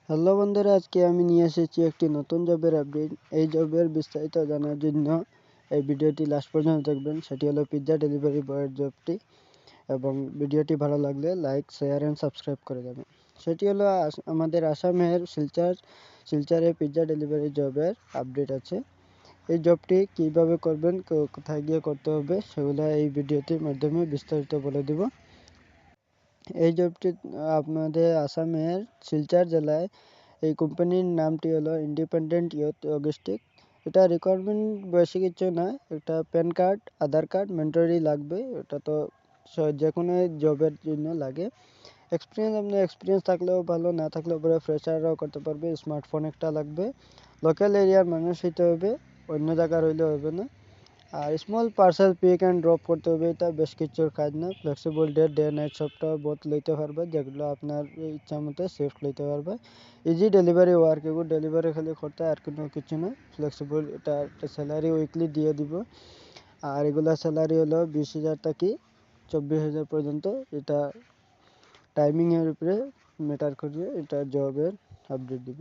Hello বন্ধুরা, আজকে আমি নিয়ে এসেছি একটি নতুন জবের আপডেট। এই জবের বিস্তারিত জানার জন্য এই ভিডিওটি লাস্ট পর্যন্ত দেখবেন। সেটি হলো পিৎজা ডেলিভারি বয়ের জবটি, এবং ভিডিওটি ভালো লাগলে লাইক, শেয়ার অ্যান্ড সাবস্ক্রাইব করে দেবেন। সেটি হলো আমাদের আসামের শিলচরে পিৎজা ডেলিভারি জবের আপডেট আছে। এই জবটি কিভাবে করবেন, কোথায় গিয়ে করতে হবে, সেগুলো এই ভিডিওটির মাধ্যমে বিস্তারিত বলে দেব। এই জবটি আপনাদের আসামের শিলচর জেলায়। এই কোম্পানির নামটি হলো ইন্ডিপেন্ডেন্ট ইয়ুথ লজিস্টিক। এটা রিকোয়ারমেন্ট বেশি কিছু না, একটা প্যান কার্ড, আধার কার্ড ম্যান্ডেটরি লাগবে। এটা তো যে কোনো জবের জন্য লাগে। আপনার এক্সপিরিয়েন্স থাকলেও ভালো, না থাকলেও পরে ফ্রেশাররাও করতে পারবে। স্মার্টফোন একটা লাগবে। লোকাল এরিয়ার মানুষ হইতে হবে, অন্য জায়গার হইলে হবে না। আর small parcel pick and drop করতে হবে। এটা বেশ কিছুর কাজ না। ফ্লেক্সিবল ডে নাইট সবটা বোধ লইতে পারবে, যেগুলো আপনার ইচ্ছা মতো শিফট লইতে পারবে। ইজি ডেলিভারি ওয়ার্ক, এগুলো ডেলিভারি খালি করতে, আর কোনো কিছু না। ফ্লেক্সিবল, এটা একটা স্যালারি উইকলি দিয়ে দিব। আর এগুলো স্যালারি হলো 20,000 থেকে 24,000 পর্যন্ত। এটা টাইমিংয়ের উপরে ম্যাটার করবে। এটা জবের আপডেট দিব।